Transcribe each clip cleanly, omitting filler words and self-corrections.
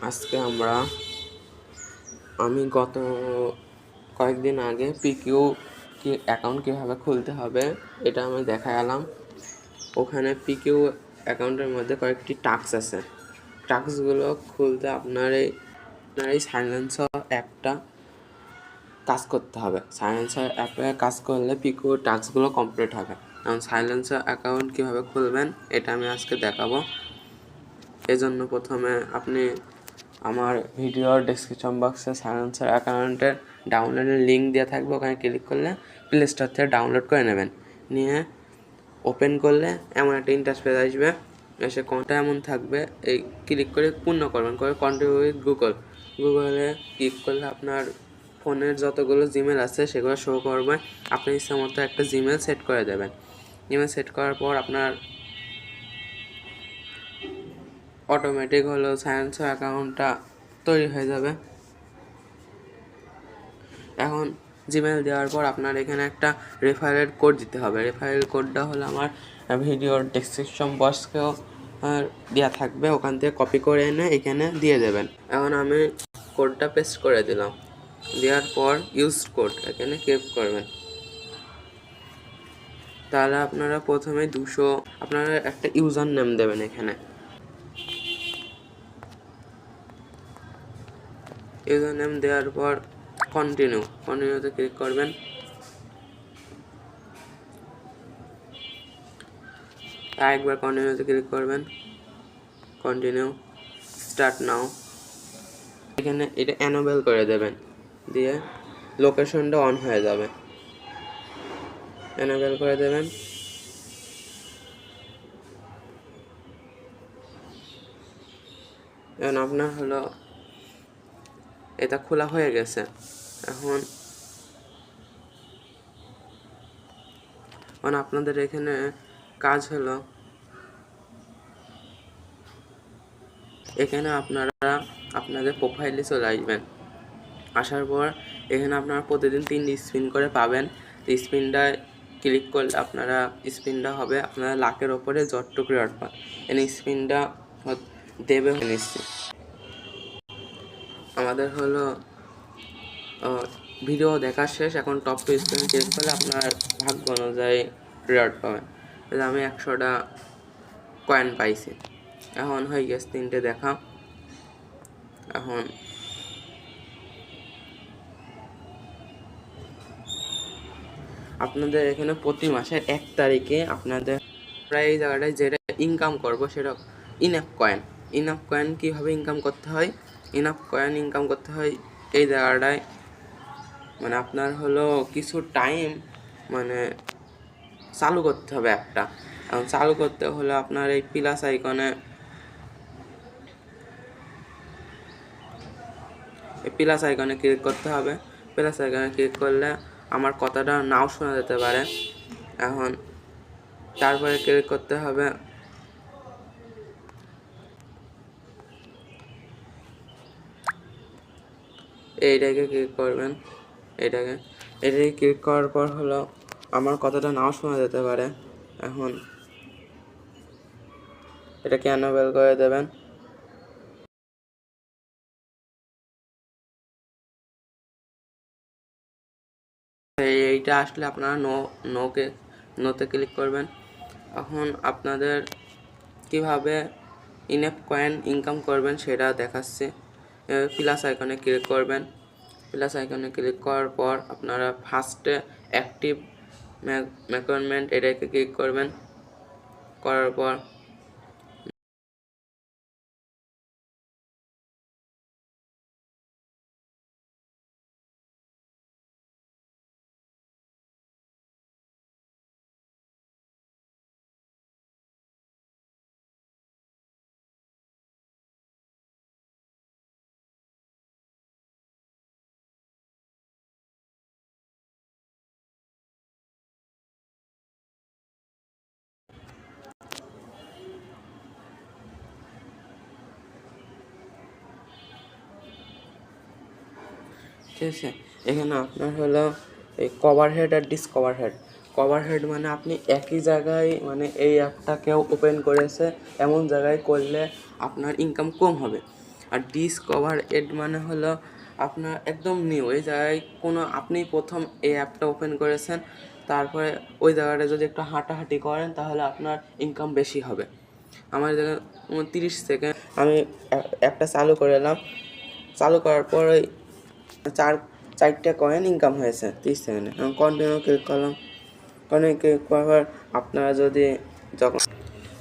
আজকে আমি গত কয়েকদিন আগে পিকিউ অ্যাকাউন্ট কীভাবে খুলতে হবে এটা আমি দেখালাম। ওখানে পিকিউ অ্যাকাউন্টের মধ্যে কয়েকটি টাস্ক আছে। টাস্কগুলো খুলতে আপনার এই সাইলেন্সার অ্যাপটা কাজ করতে হবে। সাইলেন্সার অ্যাপে কাজ করলে পিকিউ টাস্কগুলো কমপ্লিট হবে। কারণ সাইলেন্সার অ্যাকাউন্ট কীভাবে খুলবেন এটা আমি আজকে দেখাবো। এজন্য প্রথমে আপনি আমার ভিডিওর ডেসক্রিপশন বক্সে সাইলেন্সার অ্যাকাউন্টের ডাউনলোডের লিঙ্ক দেওয়া থাকবে, ওখানে ক্লিক করলে প্লে স্টোর থেকে ডাউনলোড করে নেবেন। নিয়ে ওপেন করলে এমন একটা ইন্টারফেস আসবে, এসে কোনটা এমন থাকবে, এই ক্লিক করে পূর্ণ করবেন, করে কন্টিনিউ উইথ গুগলে ক্লিক করলে আপনার ফোনের যতগুলো জিমেল আছে সেগুলো শো করবে। আপনি ইচ্ছা মতো একটা জিমেল সেট করে দেবেন। জিমেল সেট করার পর আপনার অটোমেটিক হলো সাইলেন্সার অ্যাকাউন্টটা তৈরি হয়ে যাবে। এখন জিমেল দেওয়ার পর আপনার এখানে একটা রেফারেল কোড দিতে হবে। রেফারেল কোডটা হলো আমার ভিডিওর ডেসক্রিপশন বক্সকেও দেওয়া থাকবে, ওখান থেকে কপি করে এনে এখানে দিয়ে দেবেন। এখন আমি কোডটা পেস্ট করে দিলাম। দেওয়ার পর ইউজ কোড এখানে ক্লিক করবেন। তাহলে আপনারা প্রথমে আপনারা একটা ইউজার নেম দেবেন। এখানে ইউজার নেম দেওয়ার পর কন্টিনিউতে ক্লিক করবেন। আরেকবার কন্টিনিউতে ক্লিক করবেন। Continue, start now. এখানে এটা এনেবল করে দেবেন, দিয়ে লোকেশনটা অন হয়ে যাবে। এনেবল করে দেবেন। এখন আপনার হলো এটা খোলা হয়ে গেছে। এখন আপনাদের এখানে কাজ হলো, এখানে আপনারা আপনাদের প্রোফাইলে চলে আসবেন। আসার পর এখানে আপনারা প্রতিদিন 3 স্পিন করে পাবেন। স্পিনটায় ক্লিক করলে আপনারা স্পিনটা হবে আপনারা লাখের ওপরে যতটুকু রেওয়ার্ড পান। এখানে স্পিনটা দেবে নিশ্চিত। আমাদের হলো ভিডিও দেখা শেষ। এখন টপ টু স্পিন ক্লিক করলে আপনার ভাগ্য অনুযায়ী রেওয়ার্ড পাবেন। আমি 100টা কয়েন পাইছি। এখন হয়ে গেছে 3টে দেখা। এখন আপনাদের এখানে প্রতি মাসের 1 তারিখে আপনাদের প্রায় এই জায়গাটায় যেটা ইনকাম করব সেটা ইনআপ কয়েন কীভাবে ইনকাম করতে হয়, ইনআপ কয়েন ইনকাম করতে হয় এই জায়গাটায়। মানে আপনার হলো কিছু টাইম চালু করতে হবে অ্যাপটা। এবং চালু করতে হলে আপনার এই প্লাস আইকনে ক্লিক করতে হবে। প্লাস আইকনে ক্লিক করলে আমার কথাটা নাও শোনা যেতে পারে। এখন তারপরে ক্লিক করতে হবে এইটাকে ক্লিক করবেন। এটাকে ক্লিক করার পর হলো আমার কথাটা নাও শোনা যেতে পারে। এখন এটাকে এনেবল করে দেবেন। এইটা আসলে আপনারা নোতে ক্লিক করবেন। এখন আপনাদের কিভাবে ইনআপ কয়েন ইনকাম করবেন সেটা দেখাচ্ছে। প্লাস আইকনে ক্লিক করবেন। প্লাস আইকনে ক্লিক করার পর আপনারা ফার্স্টে অ্যাক্টিভ মেকারমেন্ট এটাকে ক্লিক করবেন। করার পর ঠিক আছে, এখানে আপনার হলো এই কভার হেড আর ডিসকভার হেড। কভার হেড মানে আপনি একই জায়গায় মানে এই অ্যাপটা কেউ ওপেন করেছে এমন জায়গায় করলে আপনার ইনকাম কম হবে। আর ডিসকভার এড মানে হলো আপনার একদম নিউ, এই জায়গায় কোনো আপনি প্রথম এই অ্যাপটা ওপেন করেছেন, তারপরে ওই জায়গাটা যদি একটু হাঁটাহাঁটি করেন তাহলে আপনার ইনকাম বেশি হবে। আমার জায়গায় 29 সেকেন্ড আমি অ্যাপটা চালু করে এলাম, চালু করার পর ওই 4টা কয়েন ইনকাম হয়েছে 30 সেকেন্ডে। আমি কন্টিনিউ ক্লিক করলাম, কন্টিনিউ ক্লিক করার আপনারা যদি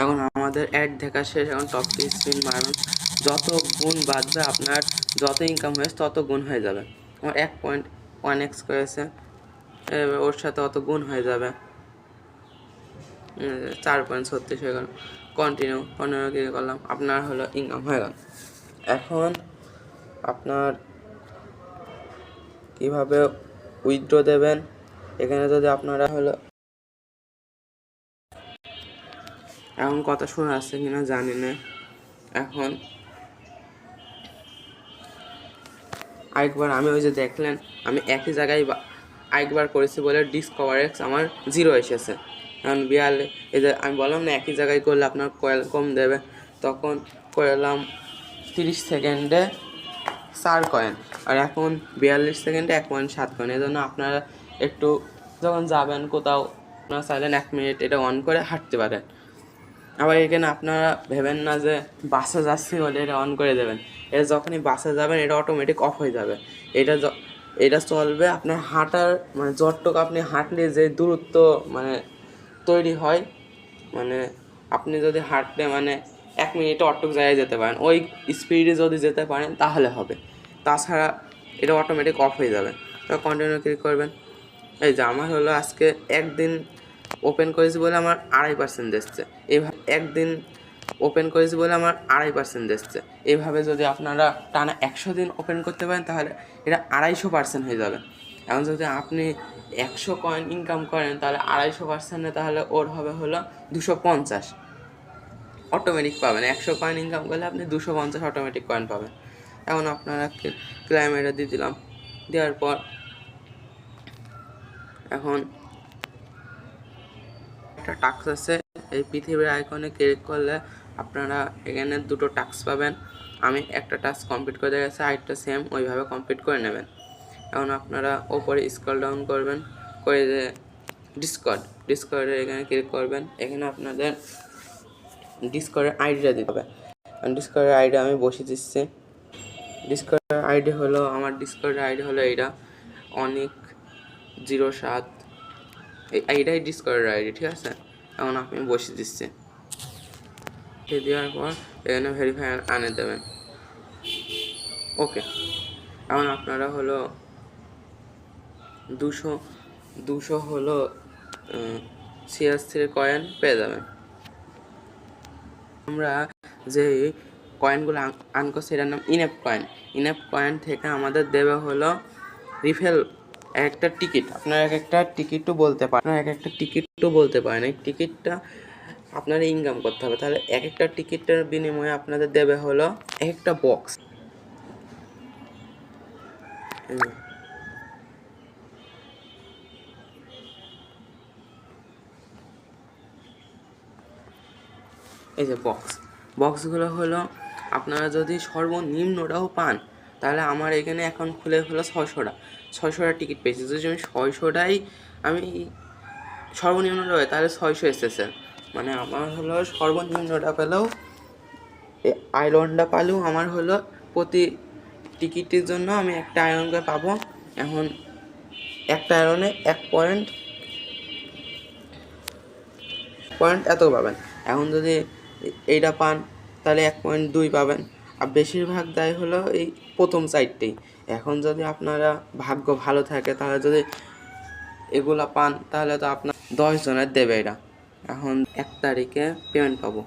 এখন আমাদের অ্যাড দেখা শেষ, এখন টপ স্পিন মারুন, যত গুণ বাড়বে আপনার যত ইনকাম হয়েছে তত গুণ হয়ে যাবে। আমার 1.1x করেছে, এবার ওর সাথে অত গুণ হয়ে যাবে, 4.36 হয়ে গেল। কন্টিনিউ ক্লিক করলাম, আপনার হলো ইনকাম হয়ে গেল। এখন আপনার কিভাবে উইথড্র দেবেন, এখানে যদি আপনারা হলো এখন কথা শোনা আসছে কিনা জানি না। এখন আরেকবার আমি ওই যে দেখলেন আমি একই জায়গায় আরেকবার করেছি বলে ডিসকভার এক্স আমার 0 এসেছে। এখন এই যে আমি বললাম না একই জায়গায় করলে আপনার কয়েল কম দেবে, তখন করলাম 30 সেকেন্ডে 4 কয়েন, আর এখন 42 সেকেন্ডে 1.7 কয়েন। এই জন্য আপনারা একটু যখন যাবেন কোথাও আপনারা চাইলেন 1 মিনিট এটা অন করে হাঁটতে পারেন। আবার এখানে আপনারা ভেবেন না যে বাসে যাচ্ছি বলে এটা অন করে দেবেন, এটা যখনই বাসে যাবেন এটা অটোমেটিক অফ হয়ে যাবে। এটা চলবে আপনার হাঁটার মানে যতটুকু আপনি হাঁটলে যে দূরত্ব মানে তৈরি হয়, মানে আপনি যদি হাঁটলে মানে 1 মিনিটে অটুক জায়গায় যেতে পারেন, ওই স্পিডে যদি যেতে পারেন তাহলে হবে, তাছাড়া এটা অটোমেটিক অফ হয়ে যাবে। তো কন্টিনিউ ক্লিক করবেন। এই যে আমার হলো আজকে একদিন ওপেন করেছি বলে আমার 2.5% দিচ্ছে, এইভাবে একদিন ওপেন করেছি বলে আমার 2.5% দিচ্ছে। এইভাবে যদি আপনারা টানা 100 দিন ওপেন করতে পারেন তাহলে এটা 250% হয়ে যাবে। এখন যদি আপনি 100 কয়েন ইনকাম করেন তাহলে 250%, তাহলে ওর হবে হলো 250 অটোমেটিক পাবেন। 100 কয়েন ইনকাম করলে আপনি 250 অটোমেটিক কয়েন পাবেন। এখন আপনারা ক্লাইমেটে দিয়ে দিলাম, দেওয়ার পর এখন একটা টাস্ক আছে, এই পৃথিবীর আইকনে ক্লিক করলে আপনারা এখানে 2টো টাস্ক পাবেন। আমি একটা টাস্ক কমপ্লিট করে গেছে, আরেকটা সেম ওইভাবে কমপ্লিট করে নেবেন। এখন আপনারা ওপরে স্ক্রল ডাউন করবেন, করে যে ডিসকর্ডে এখানে ক্লিক করবেন। এখানে আপনাদের ডিসকর্ডের আইডিটা দিতে হবে। ডিসকর্ডের আইডি আমি বসিয়ে দিচ্ছি। ডিসকর্ডের আইডি হলো আমার ডিসকর্ডের আইডি হলো এইটা অনিক07, এইটাই ডিসকর্ডের আইডি, ঠিক আছে। এখন আপনি বসিয়ে দিচ্ছি, দেওয়ার পর এখানে ভেরিফাই আনে দেবেন, ওকে। এখন আপনারা হলো 200 হলো CS3 কয়েন পেয়ে যাবেন। আমরা যে কয়েনগুলো আর্ন করছি এটার নাম ইনএপ কয়েন থেকে আমাদের দেবে হলো রিফেল একটা টিকিট। আপনারা এক একটা টিকিটও বলতে পারেন, এই টিকিটটা আপনারা ইনকাম করতে হবে। তাহলে এক একটা টিকিটের বিনিময়ে আপনাদের দেবে হলো একটা বক্স। এই যে বক্সগুলো হলো আপনারা যদি সর্বনিম্নটাও পান তাহলে আমার এখানে এখন খুলে হলো 600টা টিকিট পেয়েছি। যদি আমি 600টাই আমি সর্বনিম্নটা হয় তাহলে 600 এসেছে, মানে আমার হলো সর্বনিম্নটা পেলেও আয়রনটা পালেও আমার হলো প্রতি টিকিটের জন্য আমি একটা আয়রন করে পাবো। এখন একটা আয়রনে 1 পয়েন্ট এত পাবেন। এখন যদি এইটা পান তাহলে 1.2 পাবেন, আর বেশিরভাগ দেয় হলো এই প্রথম সাইডটাই। এখন যদি আপনারা ভাগ্য ভালো থাকে তাহলে যদি এগুলা পান তাহলে তো আপনার 10 জনের দেবে এটা। এখন 1 তারিখে পেমেন্ট পাবো,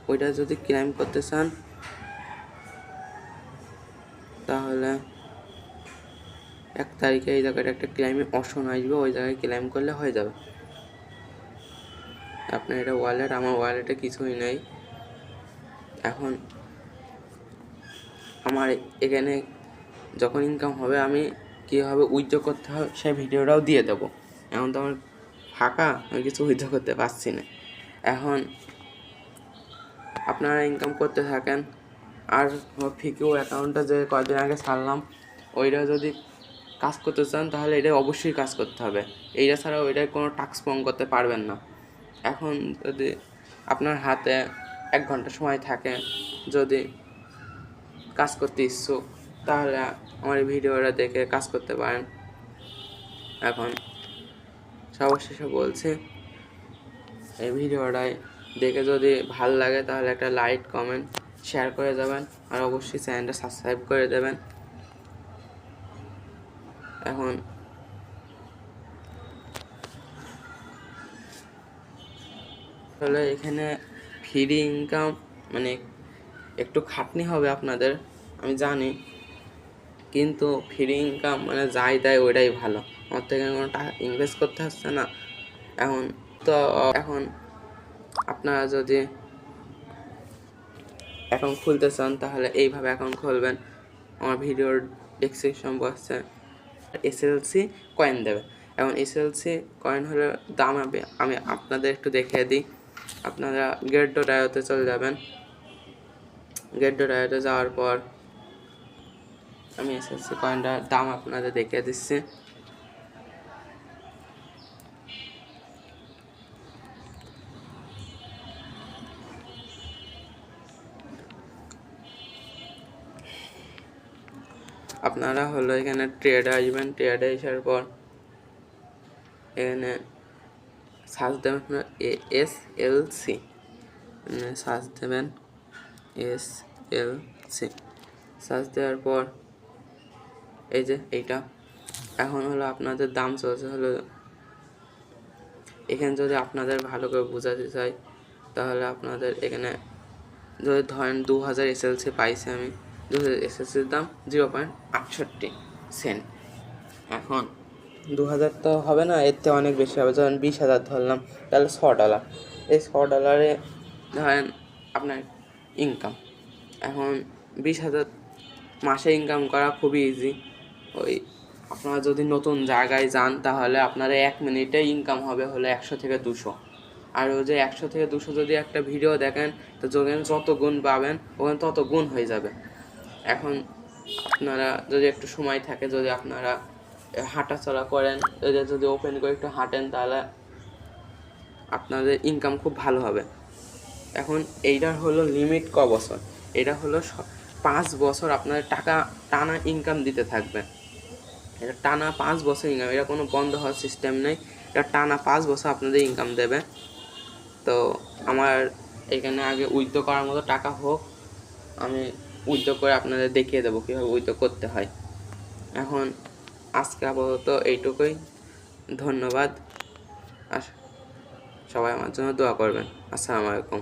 ওইটা যদি ক্লেম করতে চান তাহলে 1 তারিখে এই জায়গাটা একটা ক্লেমে অপশন আসবে, ওই জায়গায় ক্লেম করলে হয়ে যাবে। আপনার এটা ওয়ালেট, আমার ওয়ালেটে কিছুই নেই। এখন আমার এখানে যখন ইনকাম হবে আমি কীভাবে উইথড্র করতে হবে সেই ভিডিওটাও দিয়ে দেবো। এখন তো আমার ফাঁকা, আমি কিছু উইথড্র করতে পারছি না। এখন আপনারা ইনকাম করতে থাকেন। আর ফিকিউ অ্যাকাউন্টটা যে কয়েকদিন আগে ছাড়লাম, ওইটা যদি কাজ করতে চান তাহলে এটা অবশ্যই কাজ করতে হবে। এইটা ছাড়া ওইটায় কোনো টাস্ক পূরণ করতে পারবেন না। এখন যদি আপনার হাতে 1 ঘন্টা সময় থাকে, যদি কাজ করতে ইচ্ছুক, তাহলে আমার এই ভিডিওটা দেখে কাজ করতে পারেন। এখন সর্বশেষে বলছি, এই ভিডিওটায় দেখে যদি ভালো লাগে তাহলে একটা লাইক, কমেন্ট, শেয়ার করে যাবেন, আর অবশ্যই চ্যানেলটা সাবস্ক্রাইব করে দেবেন। এখন তাহলে এখানে ফ্রি ইনকাম মানে একটু খাটনি হবে আপনাদের, আমি জানি, কিন্তু ফ্রি ইনকাম মানে যাই দেয় ওইটাই ভালো। আমার থেকে কোনো টাকা ইনভেস্ট করতে হচ্ছে না। এখন আপনারা যদি অ্যাকাউন্ট খুলতে চান তাহলে এইভাবে অ্যাকাউন্ট খুলবেন। আমার ভিডিওর ডেসক্রিপশন বক্সে এসএলসি কয়েন দেবে। এখন এসএলসি কয়েন হলে দাম হবে, আমি আপনাদের একটু দেখিয়ে দিই। আপনারা get.io-তে চলে যাবেন। get.io-তে যাওয়ার পর আমি এসএলসি কয়েনটার দাম আপনাদের দেখিয়ে দিচ্ছি। আপনারা হলো এখানে ট্রেডে আসবেন। ট্রেডে আসার পর এখানে সার্চ দেবেন আপনার এসএলসি, সার্চ দেবেন এসএলসি। সার্চ দেওয়ার পর এই যে এইটা এখন হলো আপনাদের দাম চলছে হলো, এখানে যদি আপনাদের ভালো করে বোঝাতে চাই তাহলে আপনাদের এখানে যদি ধরেন 2000 এসএলসি পাইছি আমি, 2000 এসএলসির দাম 0.68 সেন্ট। এখন 2000 তো হবে না, এর থেকে অনেক বেশি হবে। যখন 20,000 ধরলাম তাহলে $6। এই $6 ধরেন আপনার ইনকাম। এখন 20,000 মাসে ইনকাম করা খুবই ইজি। ওই আপনারা যদি নতুন জায়গায় যান তাহলে আপনারা 1 মিনিটে ইনকাম হবে হলো 100 থেকে 200। আর ওই যে 100 থেকে 200 যদি একটা ভিডিও দেখেন তো যেখানে যত গুণ পাবেন ওখানে তত গুণ হয়ে যাবে। এখন আপনারা যদি একটু সময় থাকে, যদি আপনারা হাঁটাচলা করেন, যদি ওপেন করে একটু হাঁটেন তাহলে আপনাদের ইনকাম খুব ভালো হবে। এখন এইটার হলো লিমিট ক বছর, এটা হলো 5 বছর আপনাদের টাকা টানা ইনকাম দিতে থাকবে। এটা টানা 5 বছর ইনকাম, এটা কোনো বন্ধ হওয়ার সিস্টেম নেই, এটা টানা 5 বছর আপনাদের ইনকাম দেবে। তো আমার এখানে আগে উইথড্র করার মতো টাকা হোক, আমি উইথড্র করে আপনাদের দেখিয়ে দেবো কীভাবে উইথড্র করতে হয়। এখন আজকে আপাতত এইটুকুই, ধন্যবাদ। আর সবাই আমার জন্য দোয়া করবেন। আসসালামু আলাইকুম।